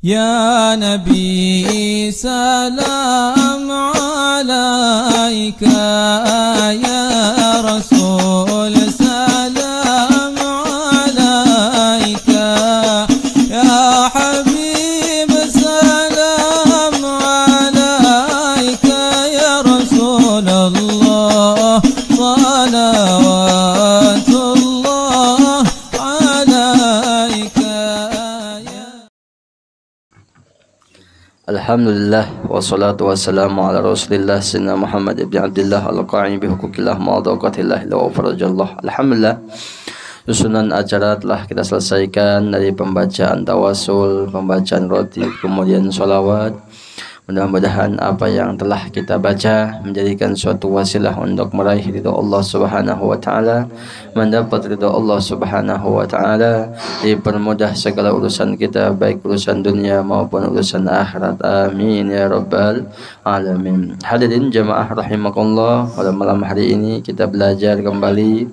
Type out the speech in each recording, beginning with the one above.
يا نبي سلام عليك يا رسول سلام عليك يا حبيب سلام عليك يا رسول الله صلوات الله عليك Alhamdulillah wassalatu wassalamu ala rasulillah sayyidina Muhammad ibn Abdullah al-qa'im bihukukillah ma'adawqatillah ila farajallah. Alhamdulillah, susunan acara telah kita selesaikan dari pembacaan tawasul, pembacaan roti, kemudian sholawat. Mudah-mudahan apa yang telah kita baca menjadikan suatu wasilah untuk meraih ridha Allah Subhanahu wa taala, mendapat ridha Allah Subhanahu wa taala, dipermudah segala urusan kita baik urusan dunia maupun urusan akhirat. Amin ya rabbal alamin. Hadirin jamaah rahimakumullah, pada malam hari ini kita belajar kembali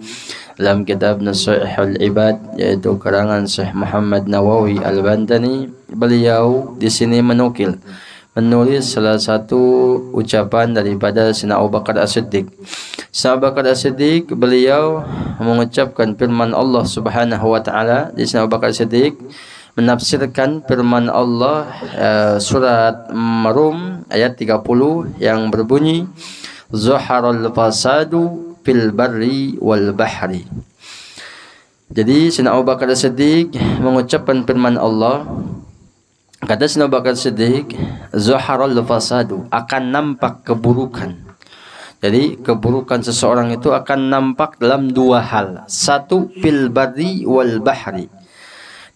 dalam kitab Nasihatul Ibad, yaitu karangan Syekh Muhammad Nawawi Al-Bantani. Beliau di sini menulis salah satu ucapan daripada Sayyidina Abu Bakar As-Siddiq. Sayyidina Abu Bakar As-Siddiq, beliau mengucapkan firman Allah Subhanahu wa taala. Di Sayyidina Abu Bakar As-Siddiq menafsirkan firman Allah surat Rum ayat 30 yang berbunyi Zuharal fasadu fil barri wal bahri. Jadi Sayyidina Abu Bakar As-Siddiq mengucapkan firman Allah. Kata Sayyidina Abu Bakar Siddiq, zuharal fasadu, akan nampak keburukan. Jadi keburukan seseorang itu akan nampak dalam dua hal. Satu, fil barri wal bahri.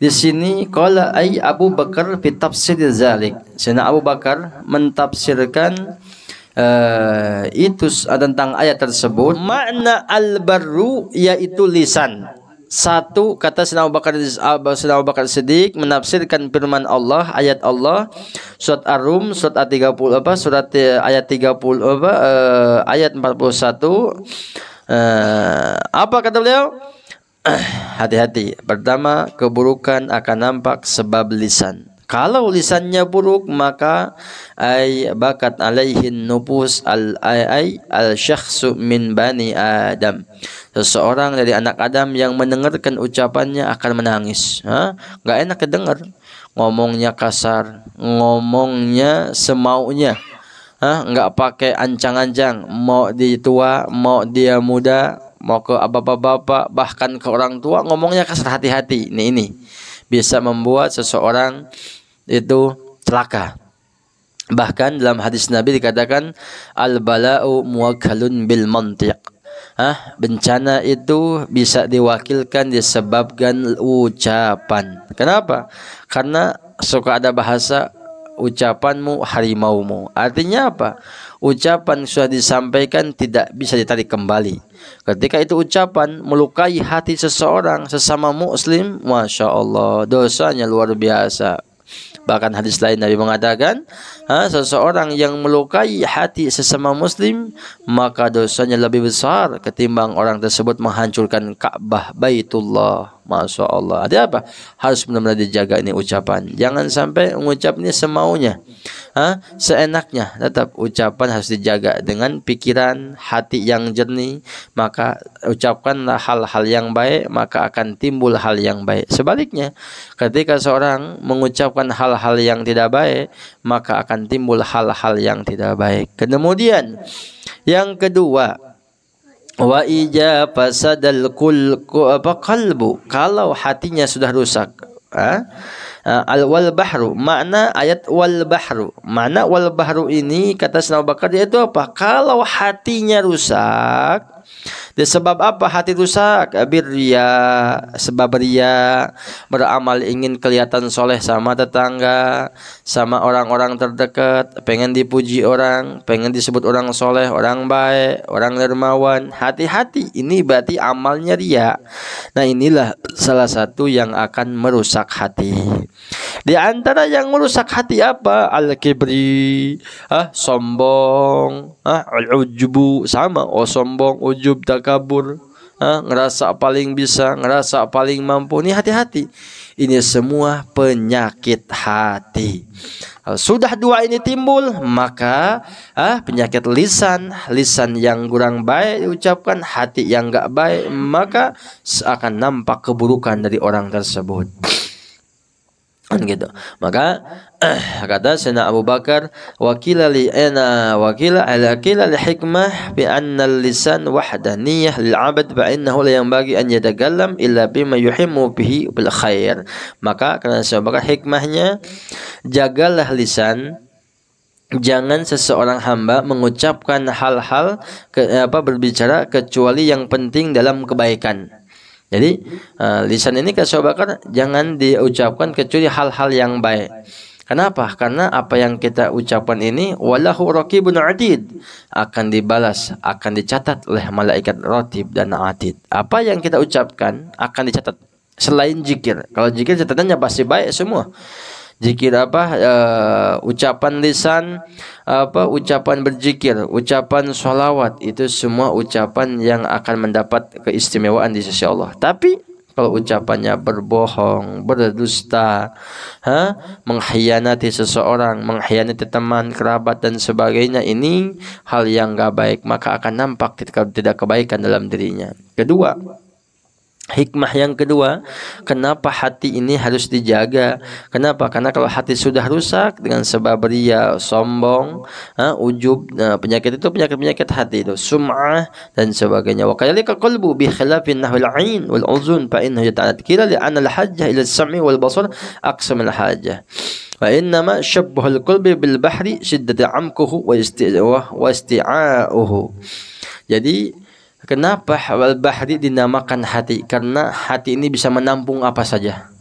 Di sini qala ay Abu Bakar fi tafsir zalik. Sayyidina Abu Bakar mentafsirkan itu tentang ayat tersebut. Makna al-barru yaitu lisan. Satu, kata Sayyidina Abu Bakar Siddiq menafsirkan firman Allah, ayat Allah surat Ar-Rum surat 30 surat ayat 30 ayat 41. Apa kata beliau? Hati-hati. Pertama, keburukan akan nampak sebab lisan. Kalau lisannya buruk, maka ay bakat alaihin nufus al-syakhsu min bani Adam. Seseorang dari anak Adam yang mendengarkan ucapannya akan menangis. Nggak enak kedengar. Ngomongnya kasar, ngomongnya semaunya. Nggak pakai ancang-ancang. Mau dia tua, mau dia muda, mau ke bapak-bapak, bahkan ke orang tua, ngomongnya kasar. Hati-hati. Ini bisa membuat seseorang itu celaka. Bahkan dalam hadis Nabi dikatakan al-bala'u muwakkalun bil mantiq. Bencana itu bisa diwakilkan disebabkan ucapan. Kenapa? Karena suka ada bahasa ucapanmu harimaumu. Artinya apa? Ucapan sudah disampaikan tidak bisa ditarik kembali. Ketika itu ucapan melukai hati seseorang sesama muslim, Masya Allah, dosanya luar biasa. Bahkan hadis lain Nabi mengatakan, seseorang yang melukai hati sesama muslim, maka dosanya lebih besar ketimbang orang tersebut menghancurkan Ka'bah Baitullah. Masya Allah. Ada apa? Harus benar-benar dijaga ini ucapan. Jangan sampai mengucap ini semaunya, seenaknya. Tetap ucapan harus dijaga dengan pikiran, hati yang jernih. Maka ucapkanlah hal-hal yang baik, maka akan timbul hal yang baik. Sebaliknya, ketika seorang mengucapkan hal-hal yang tidak baik, maka akan timbul hal-hal yang tidak baik. Kemudian yang kedua, wa ija fasadal qalbu, kalau hatinya sudah rusak. Wal bahru, makna ayat wal bahru, makna wal bahru ini kata Sayyidina Abu Bakar yaitu apa? Kalau hatinya rusak, disebab apa hati rusak? Birria, sebab ria, beramal ingin kelihatan soleh sama tetangga, sama orang-orang terdekat, pengen dipuji orang, pengen disebut orang soleh, orang baik, orang dermawan. Hati-hati, ini berarti amalnya ria. Nah, inilah salah satu yang akan merusak hati. Di antara yang merusak hati apa? Al-kibri, sombong, al-ujubu, sama, sombong, ujub, takabur, ngerasa paling bisa, ngerasa paling mampu. Ini hati-hati. Ini semua penyakit hati. Kalau sudah dua ini timbul, maka penyakit lisan yang kurang baik diucapkan, hati yang enggak baik, maka akan nampak keburukan dari orang tersebut. Gitu. Maka kata Sayyidina Abu Bakar, wakila li hikmah bi anna al-lisan wahdaniyah lil 'abd fa innahu la yanbaghi an yatakallam illa bima yuhimmu bihi bil khair. Maka karena Abu Bakar hikmahnya, jagalah lisan, jangan seseorang hamba mengucapkan hal-hal berbicara kecuali yang penting dalam kebaikan. Jadi lisan ini kata Abu Bakar jangan diucapkan kecuali hal-hal yang baik. Kenapa? Karena apa yang kita ucapkan ini walahu raqibun atid, akan dibalas, akan dicatat oleh malaikat raqib dan atid. Apa yang kita ucapkan akan dicatat selain zikir. Kalau zikir catatannya pasti baik semua. Zikir ucapan lisan, ucapan berzikir, ucapan sholawat, itu semua ucapan yang akan mendapat keistimewaan di sisi Allah. Tapi kalau ucapannya berbohong, berdusta, mengkhianati seseorang, mengkhianati teman, kerabat dan sebagainya, ini hal yang gak baik, maka akan nampak tidak kebaikan dalam dirinya. Kedua, hikmah yang kedua, kenapa hati ini harus dijaga? Kenapa? Karena kalau hati sudah rusak dengan sebab riya, sombong, ujub, penyakit itu penyakit hati itu, sum'ah dan sebagainya. Wa kadhalika qalbu bi khilafin nahwil 'ain wal uzun fa innahu yata'akkila li anna al-hajjah ila as-sam'i wal basar aqsam al-hajjah. Wa innama shabbaha al-qalbi bil bahri shiddatu 'amquhu wa isti'a'uhu. Jadi kenapa al-bahri dinamakan hati? Karena hati ini bisa menampung apa saja.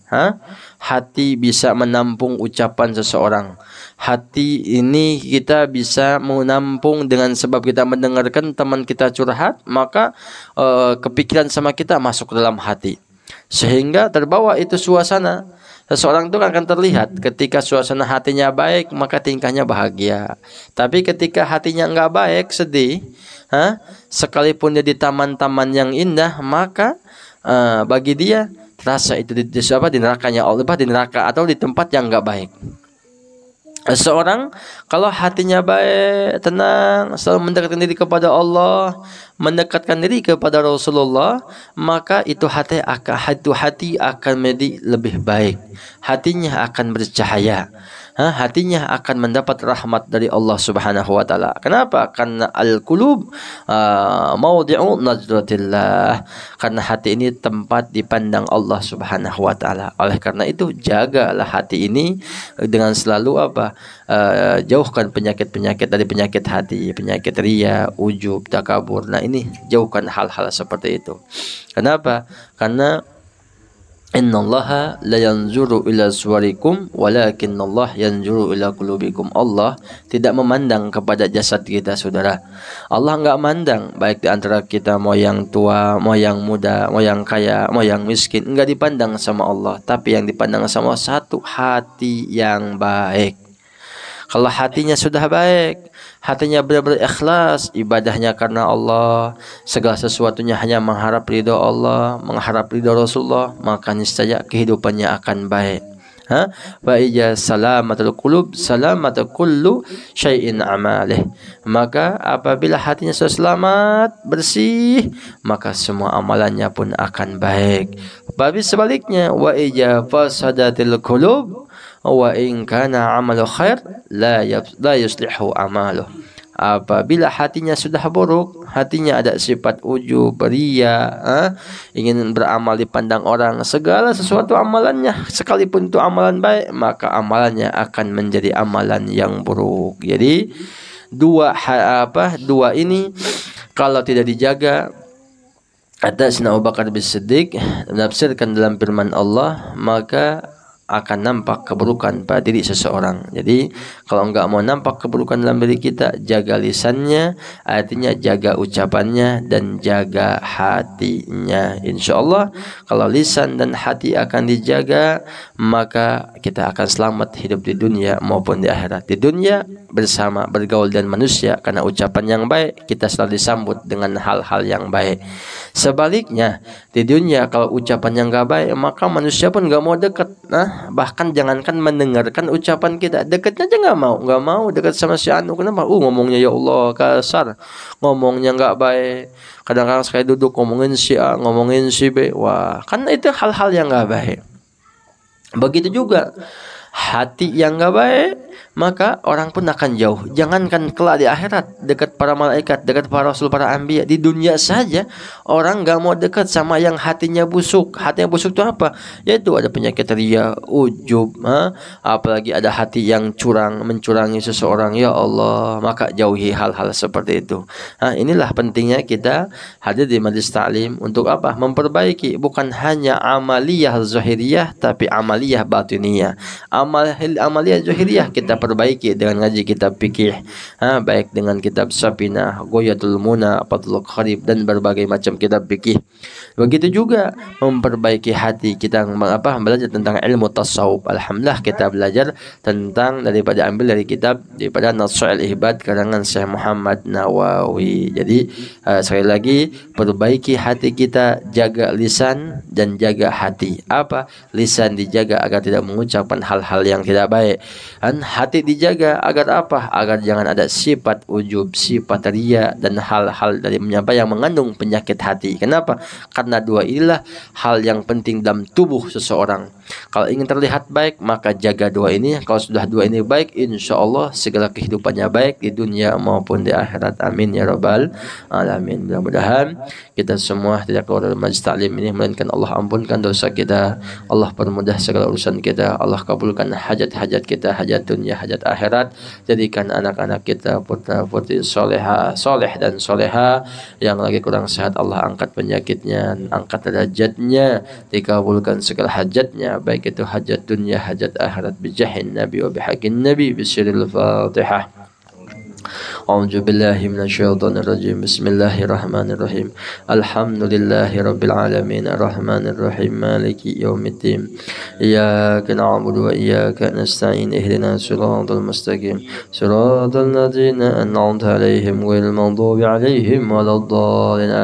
Hati bisa menampung ucapan seseorang. Hati ini kita bisa menampung dengan sebab kita mendengarkan teman kita curhat, maka kepikiran sama kita masuk ke dalam hati. Sehingga terbawa itu suasana. Seseorang itu akan terlihat ketika suasana hatinya baik, maka tingkahnya bahagia. Tapi ketika hatinya enggak baik, sedih, sekalipun dia di taman-taman yang indah, maka bagi dia terasa itu di nerakanya Allah, di neraka atau di tempat yang enggak baik. Seorang kalau hatinya baik, tenang, selalu mendekatkan diri kepada Allah, mendekatkan diri kepada Rasulullah, maka itu hati akan menjadi lebih baik. Hatinya akan bercahaya. Hatinya akan mendapat rahmat dari Allah Subhanahu wa taala. Kenapa? Karena al-qulub mawdi'u nazratillah. Karena hati ini tempat dipandang Allah Subhanahu wa taala. Oleh karena itu jagalah hati ini dengan selalu jauhkan penyakit-penyakit dari penyakit hati, penyakit riya, ujub, takabur. Nah, ini jauhkan hal-hal seperti itu. Kenapa? Karena innallaha la yanzuru ila suwarikum walakinnallaha yanzuru ila qulubikum. Allah tidak memandang kepada jasad kita, saudara. Allah enggak mandang baik di antara kita mau yang tua, mau yang muda, mau yang kaya, mau yang miskin, enggak dipandang sama Allah. Tapi yang dipandang sama satu hati yang baik. Kalau hatinya sudah baik, hatinya benar-benar ikhlas, ibadahnya karena Allah, segala sesuatunya hanya mengharap ridho Allah, mengharap ridho Rasulullah, maka niscaya kehidupannya akan baik. Wa ija salamatul qulub salamatul kullu syai'in amalih. Maka apabila hatinya sudah selamat, bersih, maka semua amalannya pun akan baik. Tapi sebaliknya, wa ija fasadatil qulub wa in kana amalu khair la yuslihu amaluh. Apabila hatinya sudah buruk, hatinya ada sifat ujub, riya, ingin beramal dipandang orang, segala sesuatu amalannya, sekalipun itu amalan baik, maka amalannya akan menjadi amalan yang buruk. Jadi dua ini kalau tidak dijaga, kata Sayyidina Abu Bakar bin Siddiq menafsirkan dalam firman Allah, maka akan nampak keburukan pada diri seseorang. Jadi kalau enggak mau nampak keburukan dalam diri kita, jaga lisannya, artinya jaga ucapannya dan jaga hatinya. Insya Allah kalau lisan dan hati akan dijaga, maka kita akan selamat hidup di dunia maupun di akhirat. Di dunia bersama bergaul dan manusia, karena ucapan yang baik kita selalu disambut dengan hal-hal yang baik. Sebaliknya di dunia kalau ucapan yang gak baik, maka manusia pun gak mau dekat. Nah, bahkan jangankan mendengarkan ucapan kita, dekatnya aja nggak mau dekat sama si anu. Kenapa? Ngomongnya ya Allah kasar, ngomongnya nggak baik. Kadang-kadang sekali duduk ngomongin si A, ngomongin si B. Wah, kan itu hal-hal yang nggak baik. Begitu juga hati yang nggak baik, maka orang pun akan jauh. Jangankan kelak di akhirat, dekat para malaikat, dekat para rasul, para anbiya, di dunia saja orang nggak mau dekat sama yang hatinya busuk. Hatinya busuk itu apa? Yaitu ada penyakit ria, ujub, apalagi ada hati yang curang, mencurangi seseorang. Ya Allah, maka jauhi hal-hal seperti itu. Inilah pentingnya kita hadir di majelis ta'lim untuk apa? Memperbaiki bukan hanya amaliyah zahiriyah, tapi amaliyah batiniyah. Amaliyah zahiriyah kita perbaiki dengan ngaji kitab fikih, baik dengan kitab Safinah, Ghayatul Muna, Fathul Qarib, dan berbagai macam kitab fikih. Begitu juga memperbaiki hati kita, belajar tentang ilmu tasawuf. Alhamdulillah kita belajar tentang ambil dari kitab daripada Nasha'il Ibad karangan Syekh Muhammad Nawawi. Jadi sekali lagi, perbaiki hati kita, jaga lisan dan jaga hati. Apa? Lisan dijaga agar tidak mengucapkan hal-hal yang tidak baik, dan hati dijaga agar apa? Agar jangan ada sifat ujub, sifat ria, dan hal-hal dari yang mengandung penyakit hati. Kenapa? Karena dua inilah hal yang penting dalam tubuh seseorang. Kalau ingin terlihat baik, maka jaga dua ini. Kalau sudah dua ini baik, insya Allah segala kehidupannya baik di dunia maupun di akhirat. Amin ya rabbal alamin. Mudah-mudahan kita semua tidak keluar dari majelis ta'lim ini melainkan Allah ampunkan dosa kita, Allah permudah segala urusan kita, Allah kabulkan hajat-hajat kita, hajat dunia, hajat akhirat. Jadikan anak-anak kita putra-putri soleha, soleh dan soleha. Yang lagi kurang sehat, Allah angkat penyakitnya, angkat derajatnya, dikabulkan segala hajatnya, baik itu hajat dunia, hajat akhirat, bijahin nabi wa bihaqqin nabi, bisiril fatihah. A'udzu billahi minasyaitonir rajim. Bismillahirrahmanirrahim. Alhamdulillahi rabbil alamin, arrahmanir rahim, maliki yaumiddin. Iyyaka na'budu wa iyyaka nasta'in. Ihdinas siratal mustaqim. Siratal ladzina an'amta 'alaihim ghairil maghdubi 'alaihim waladdallin.